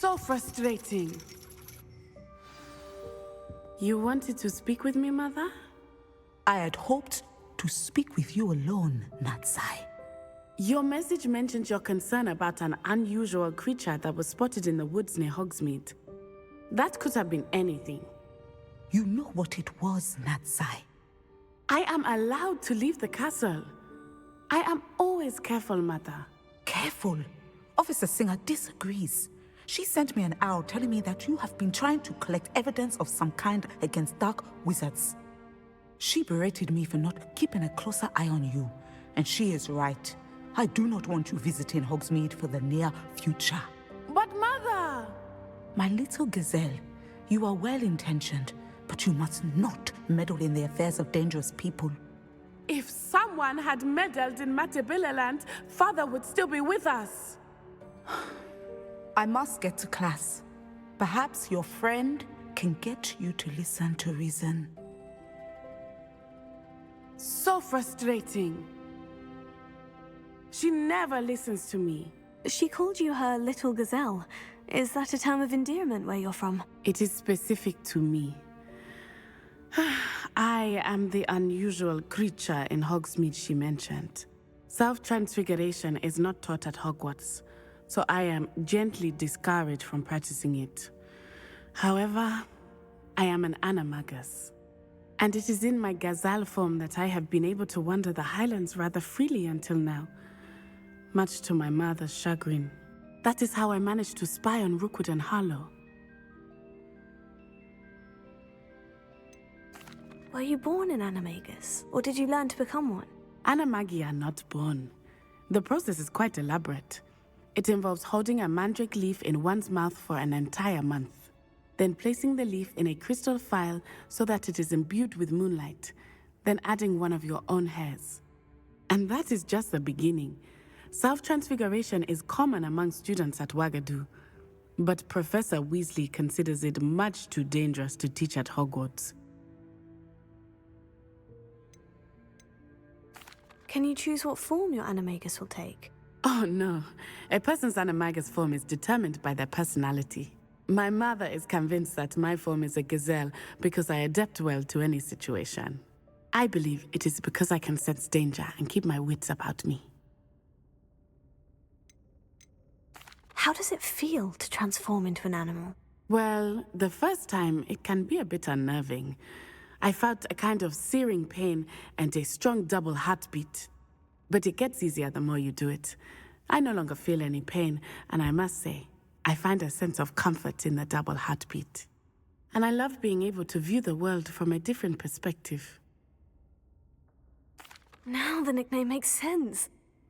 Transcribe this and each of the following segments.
So frustrating. You wanted to speak with me, Mother? I had hoped to speak with you alone, Natsai. Your message mentioned your concern about an unusual creature that was spotted in the woods near Hogsmeade. That could have been anything. You know what it was, Natsai. I am allowed to leave the castle. I am always careful, Mother. Careful. Officer Singer disagrees. She sent me an owl telling me that you have been trying to collect evidence of some kind against dark wizards. She berated me for not keeping a closer eye on you, and she is right. I do not want you visiting Hogsmeade for the near future. But Mother! My little gazelle, you are well-intentioned, but you must not meddle in the affairs of dangerous people. If someone had meddled in Matabeleland, Father would still be with us. I must get to class. Perhaps your friend can get you to listen to reason. So frustrating. She never listens to me. She called you her little gazelle. Is that a term of endearment where you're from? It is specific to me. I am the unusual creature in Hogsmeade she mentioned. Self-transfiguration is not taught at Hogwarts, so I am gently discouraged from practicing it. However, I am an animagus, and it is in my gazelle form that I have been able to wander the Highlands rather freely until now, much to my mother's chagrin. That is how I managed to spy on Rookwood and Harlow. Were you born an animagus, or did you learn to become one? Animagi are not born. The process is quite elaborate. It involves holding a mandrake leaf in one's mouth for an entire month, then placing the leaf in a crystal phial so that it is imbued with moonlight, then adding one of your own hairs. And that is just the beginning. Self-transfiguration is common among students at Wagadu, but Professor Weasley considers it much too dangerous to teach at Hogwarts. Can you choose what form your animagus will take? Oh no, a person's animagus form is determined by their personality. My mother is convinced that my form is a gazelle because I adapt well to any situation. I believe it is because I can sense danger and keep my wits about me. How does it feel to transform into an animal? Well, the first time it can be a bit unnerving. I felt a kind of searing pain and a strong double heartbeat. But it gets easier the more you do it. I no longer feel any pain, and I must say, I find a sense of comfort in the double heartbeat. And I love being able to view the world from a different perspective. Now the nickname makes sense.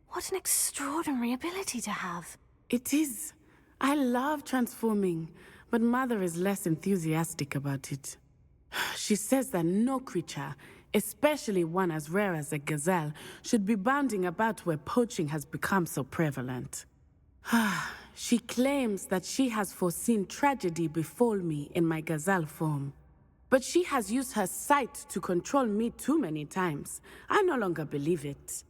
What an extraordinary ability to have. It is. I love transforming, but Mother is less enthusiastic about it. She says that no creature, especially one as rare as a gazelle, should be bounding about where poaching has become so prevalent. She claims that she has foreseen tragedy befall me in my gazelle form. But she has used her sight to control me too many times. I no longer believe it.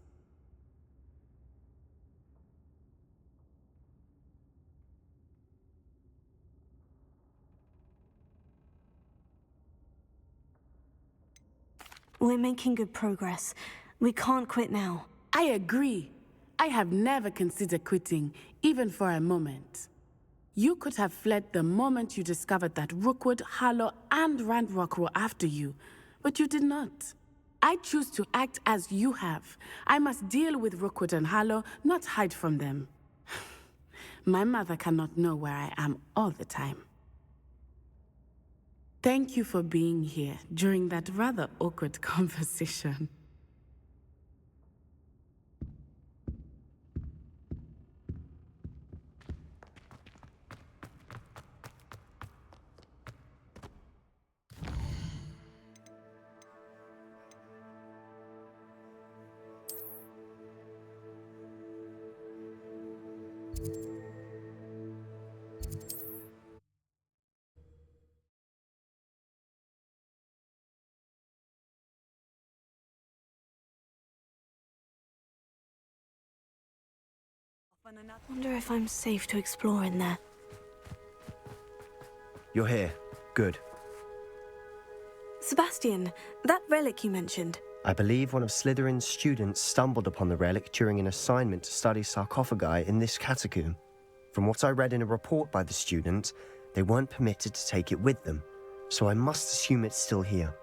We're making good progress. We can't quit now. I agree. I have never considered quitting, even for a moment. You could have fled the moment you discovered that Rookwood, Harlow, and Ranrock were after you, but you did not. I choose to act as you have. I must deal with Rookwood and Harlow, not hide from them. My mother cannot know where I am all the time. Thank you for being here during that rather awkward conversation. Wonder if I'm safe to explore in there. You're here. Good. Sebastian, that relic you mentioned. I believe one of Slytherin's students stumbled upon the relic during an assignment to study sarcophagi in this catacomb. From what I read in a report by the student, they weren't permitted to take it with them, so I must assume it's still here.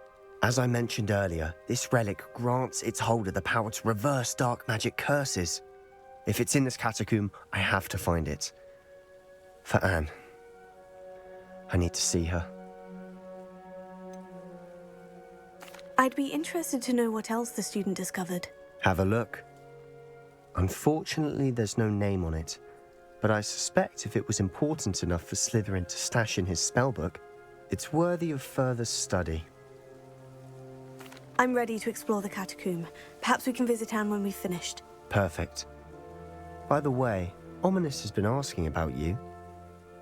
As I mentioned earlier, this relic grants its holder the power to reverse dark magic curses. If it's in this catacomb, I have to find it. For Anne. I need to see her. I'd be interested to know what else the student discovered. Have a look. Unfortunately, there's no name on it, but I suspect if it was important enough for Slytherin to stash in his spellbook, it's worthy of further study. I'm ready to explore the catacomb. Perhaps we can visit Anne when we've finished. Perfect. By the way, Ominous has been asking about you.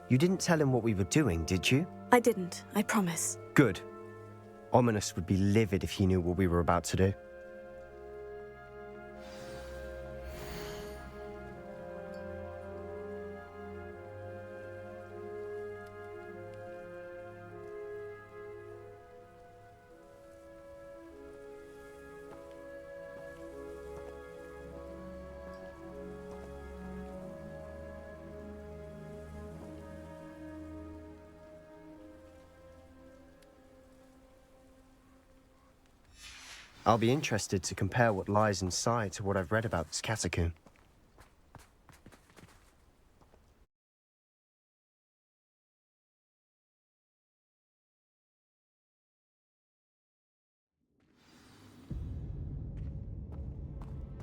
You didn't tell him what we were doing, did you? I didn't, I promise. Good. Ominous would be livid if he knew what we were about to do. I'll be interested to compare what lies inside to what I've read about this catacomb.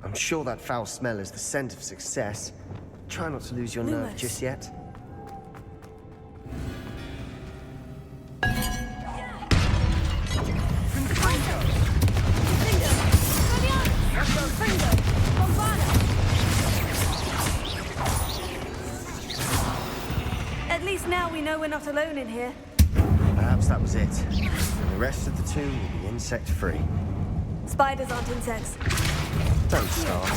I'm sure that foul smell is the scent of success. Try not to lose your nerve Lewis. just yet. At least now we know we're not alone in here. Perhaps that was it. And the rest of the tomb will be insect-free. Spiders aren't insects. Don't start.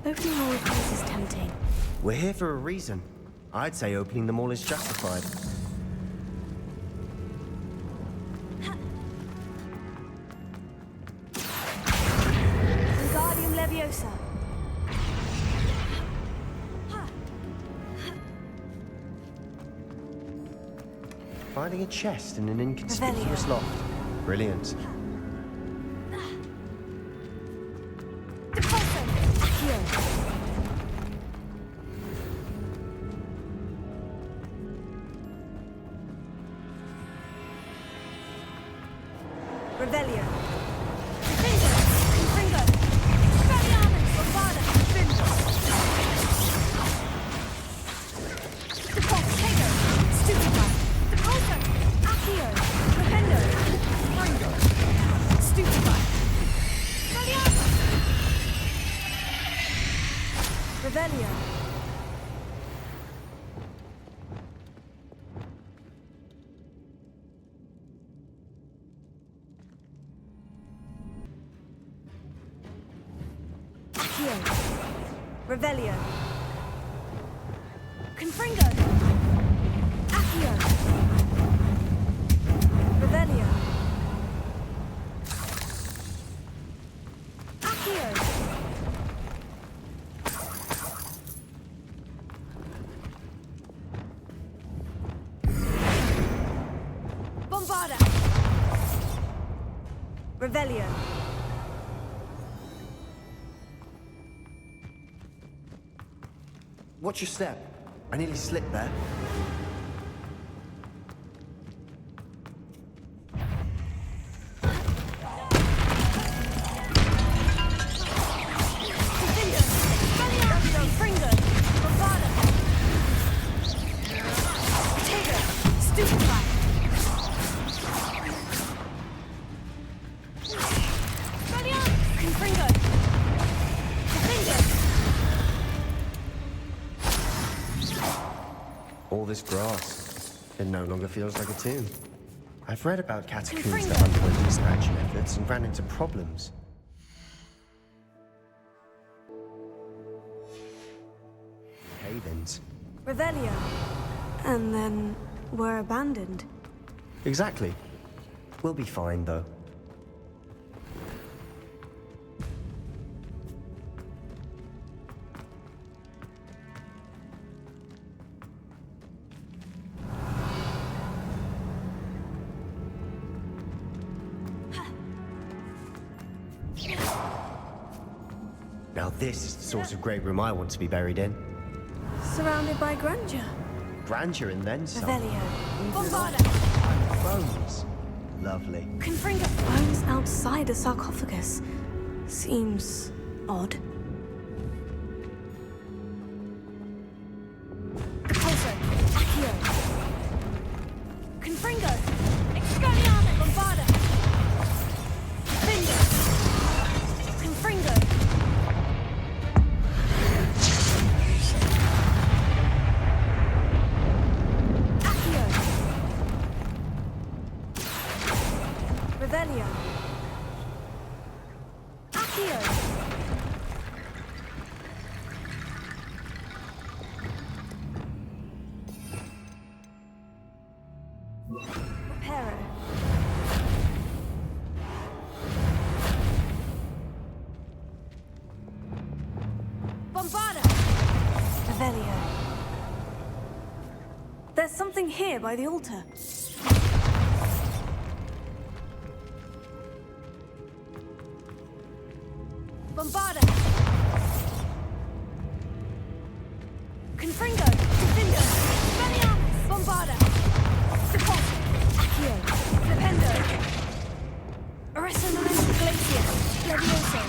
Opening all of these is tempting. We're here for a reason. I'd say opening them all is justified. Wingardium Leviosa. Finding a chest in an inconspicuous loft. Brilliant. Revelio. Defender. Confringo. Expelliarmus. Bombada. Defender. Deportator. Stupefy. Deporter. Accio. Defender. Confringo. Stupefy. Expelliarmus. Revelio. Revelio. Confringo. Accio. Revelio. Accio. Bombarda. Revelio. Watch your step. I nearly slipped there. Defender. Expelliarmus. Confringo. Bombada. Potato. Stupefy. Expelliarmus. Confringo. Defender. All this grass. It no longer feels like a tomb. I've read about catacombs Confringo. that underwent expansion efforts and ran into problems. Havens. Revelio. And then were abandoned. Exactly. We'll be fine, though. Now this is the sort of great room I want to be buried in. Surrounded by grandeur. Grandeur and then some. Revelio. Bombarda. Bones. Lovely. Confringo. Bones outside a sarcophagus. Seems odd. Pulso. Accio. Confringo. Expelliarmus. Bombarda. Finger. Confringo. Accio. Revelio. Accio. Reparo. Bombarda. Revelio. There's something here by the altar. Bombarda. Confringo. Confindo. Expelliarmus. Bombarda. Sepulchre. Accio. Flipendo. Arresonamento Glacius. Levioso.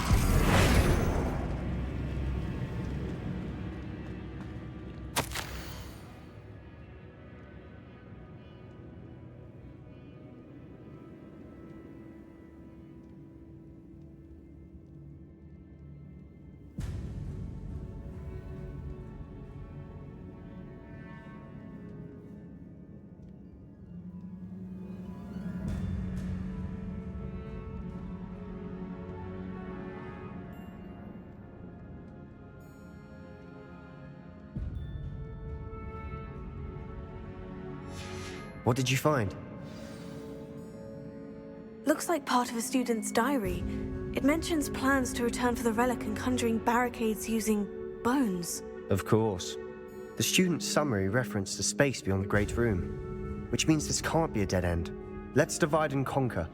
What did you find? Looks like part of a student's diary. It mentions plans to return for the relic and conjuring barricades using bones. Of course. The student's summary referenced a space beyond the Great Room, which means this can't be a dead end. Let's divide and conquer.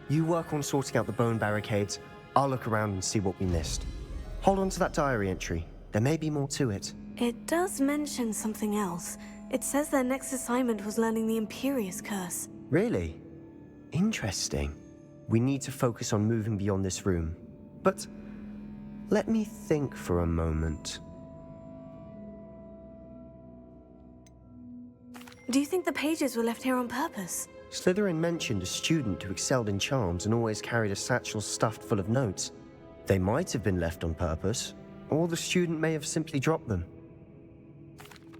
You work on sorting out the bone barricades, I'll look around and see what we missed. Hold on to that diary entry. There may be more to it. It does mention something else. It says their next assignment was learning the Imperious Curse. Really? Interesting. We need to focus on moving beyond this room. But let me think for a moment. Do you think the pages were left here on purpose? Slytherin mentioned a student who excelled in charms and always carried a satchel stuffed full of notes. They might have been left on purpose, or the student may have simply dropped them.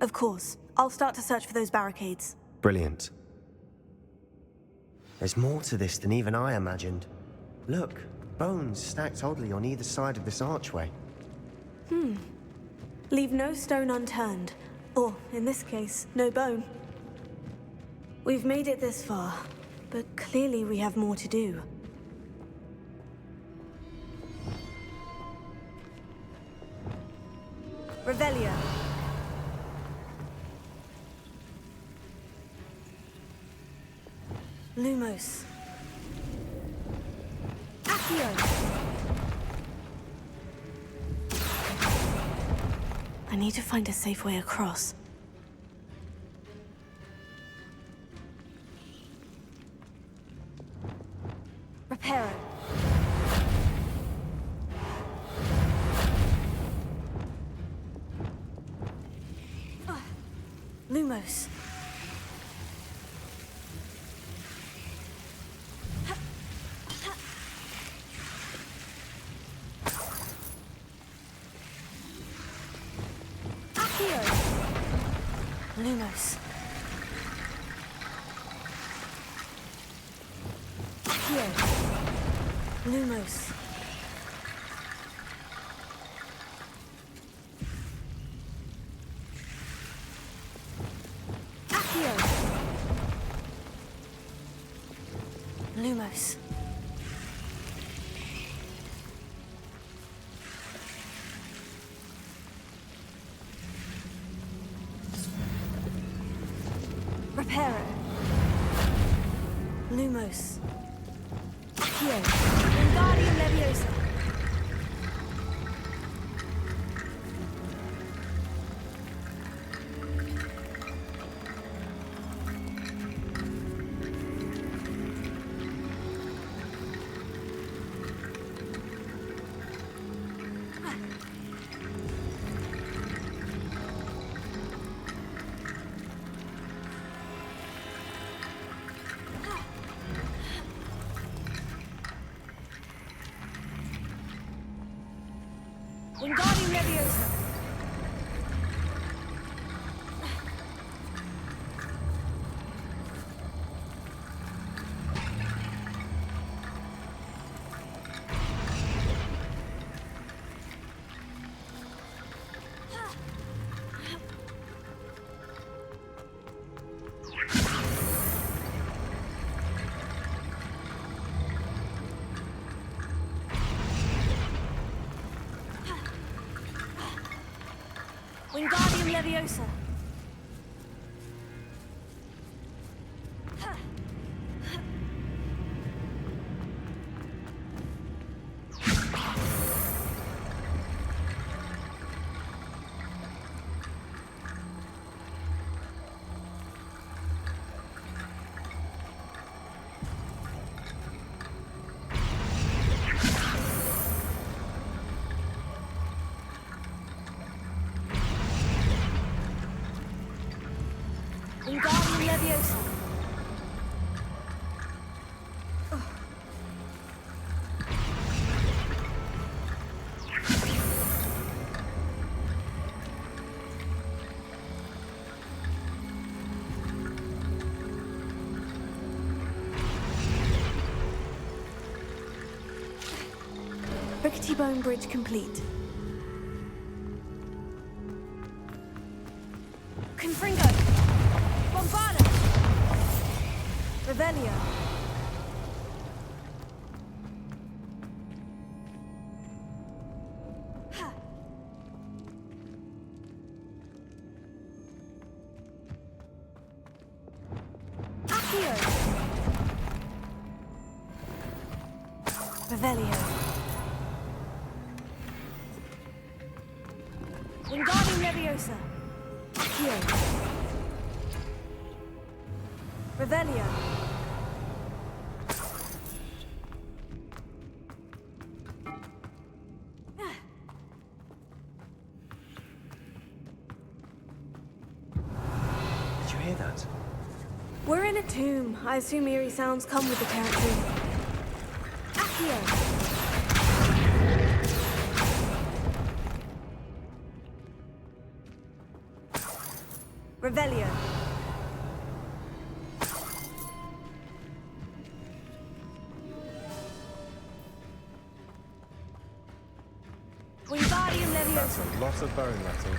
Of course. I'll start to search for those barricades. Brilliant. There's more to this than even I imagined. Look, bones stacked oddly on either side of this archway. Leave no stone unturned. Or, in this case, no bone. We've made it this far, but clearly we have more to do. Revelio. Lumos. Accio. I need to find a safe way across. Reparo. Lumos. Accio. Lumos. Accio. Lumos. Accio. Lumos. Reparo. Lumos. Accio. Wingardium Leviosa. Wingardium Leviosa. Wingardium Leviosa. Wingardium Leviosa. Rickety Bone Bridge complete. Confringo. Bombarda. Revelio. Accio. Revelio. Wingardium Leviosa. Accio. Revelio. Did you hear that? We're in a tomb. I assume eerie sounds come with the territory. Accio. Revelio. Wingardium That's Leviosa. a lot of bone rattle.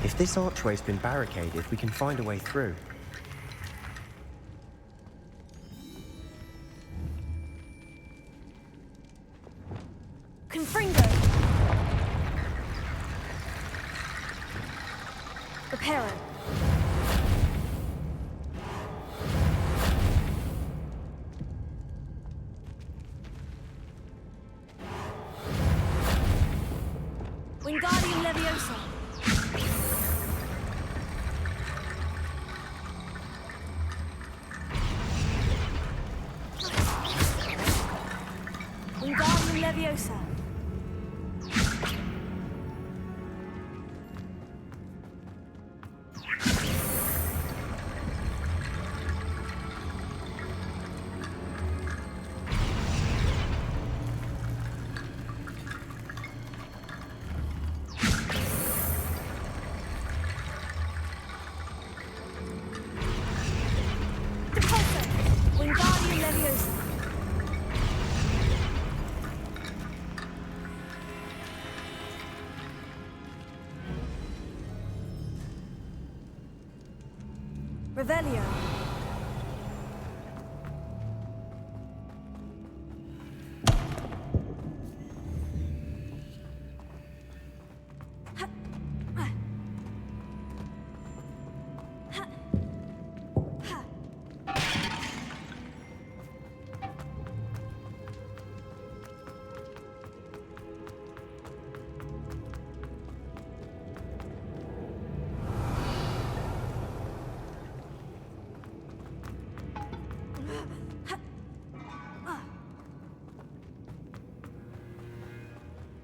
If this archway's been barricaded, we can find a way through. Confringo. Reparo. Wingardium Leviosa. Wingardium Leviosa. Revelio.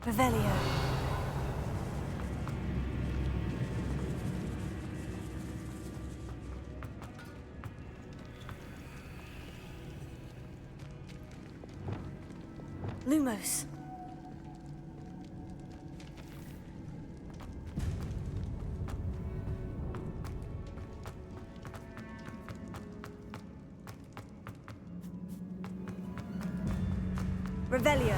Revelio. Lumos. Revelio.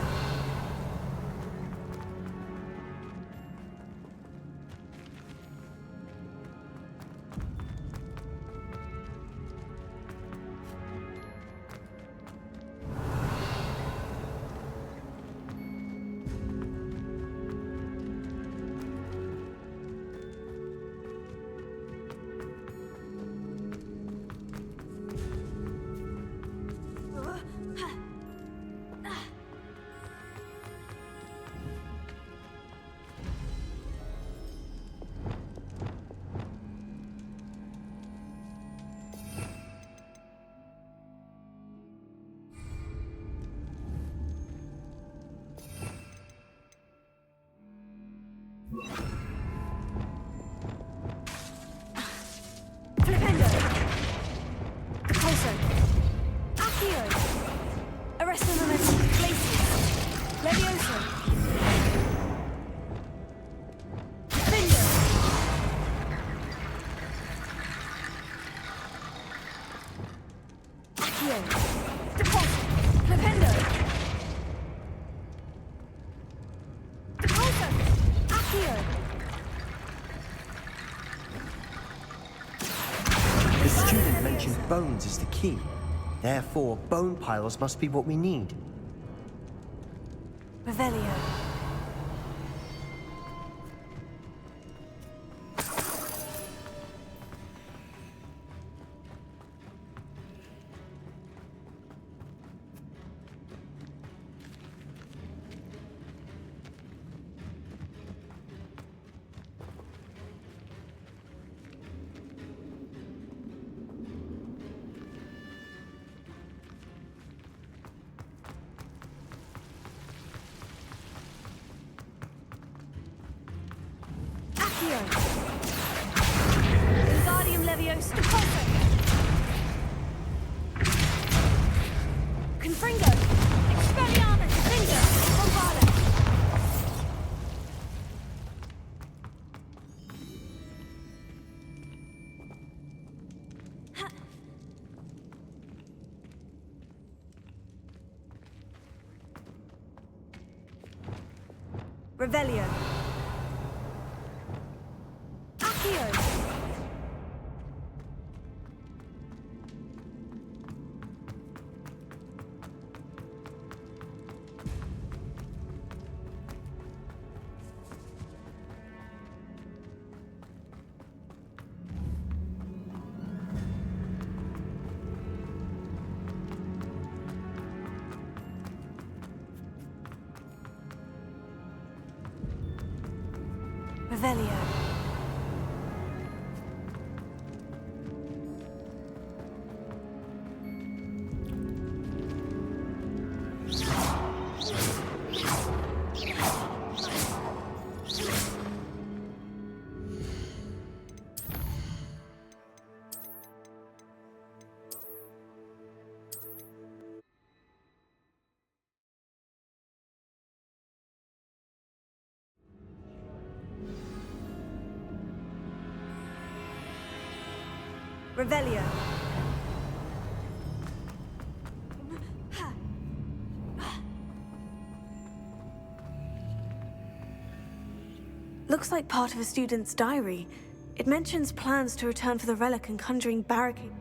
Flipendo. Pulso. Accio. Arresto momentum. Glacius. Levioso. Findo. Accio. Deposit. Flipendo. Pulso. Accio. The student mentioned bones as the key. Therefore, bone piles must be what we need. Revelio. Accio. Wingardium Leviosa. Pulso. Confringo. Expelliarmus. Finger. Bombada. Revelio. Accio. Revelio. Revelio. Looks like part of a student's diary. It mentions plans to return for the relic and conjuring barricade.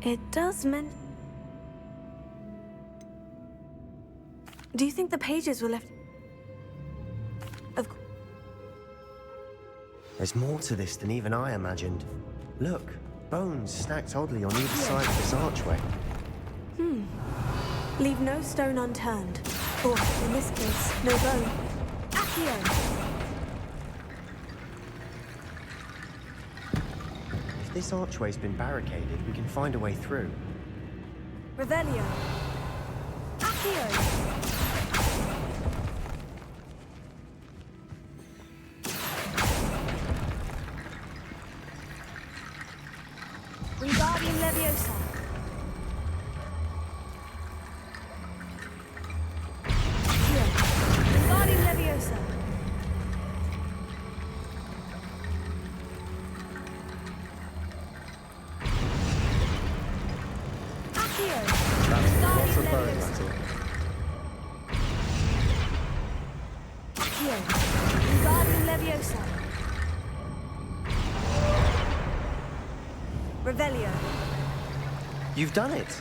It does Do you think the pages were left... There's more to this than even I imagined. Look, bones stacked oddly on either side of this archway. Leave no stone unturned. Or, in this case, no bone. Accio! If this archway's been barricaded, we can find a way through. Revelio. Accio! Wingardium Leviosa. Accio. Wingardium Leviosa. Accio. Lots of Wingardium bones, Leviosa. that's all. Accio. Wingardium Leviosa. Revelio. You've done it!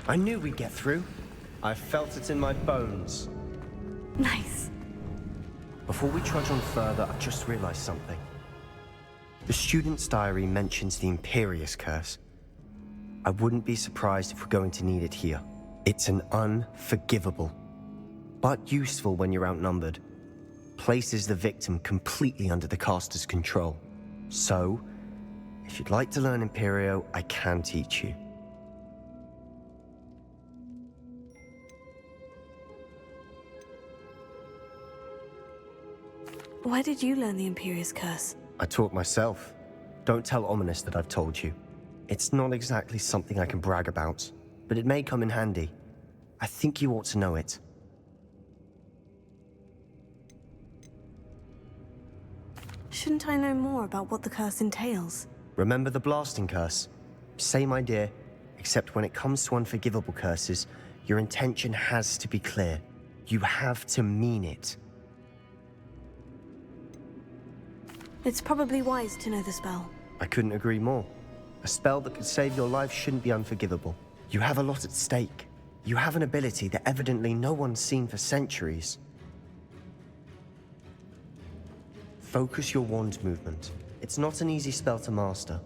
I knew we'd get through. I felt it in my bones. Nice. Before we trudge on further, I just realized something. The student's diary mentions the Imperious Curse. I wouldn't be surprised if we're going to need it here. It's an unforgivable, but useful when you're outnumbered. Places the victim completely under the caster's control. So, if you'd like to learn Imperio, I can teach you. Why did you learn the Imperious Curse? I taught myself. Don't tell Ominous that I've told you. It's not exactly something I can brag about, but it may come in handy. I think you ought to know it. Shouldn't I know more about what the curse entails? Remember the blasting curse? Same idea, except when it comes to unforgivable curses, your intention has to be clear. You have to mean it. It's probably wise to know the spell. I couldn't agree more. A spell that could save your life shouldn't be unforgivable. You have a lot at stake. You have an ability that evidently no one's seen for centuries. Focus your wand movement. It's not an easy spell to master.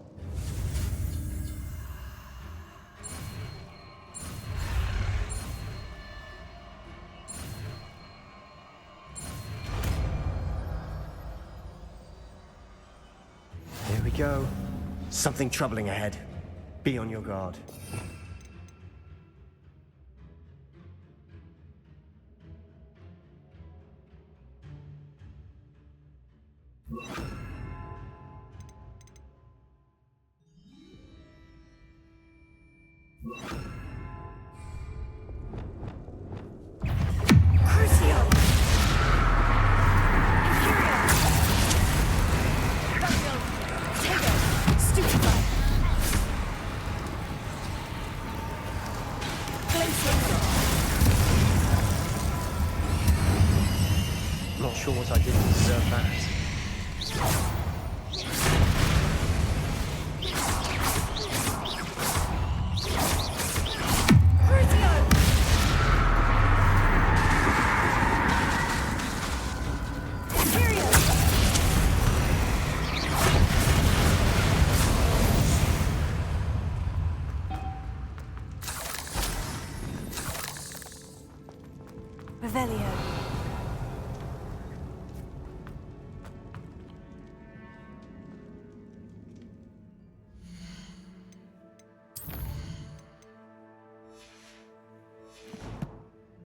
Here we go. Something troubling ahead. Be on your guard.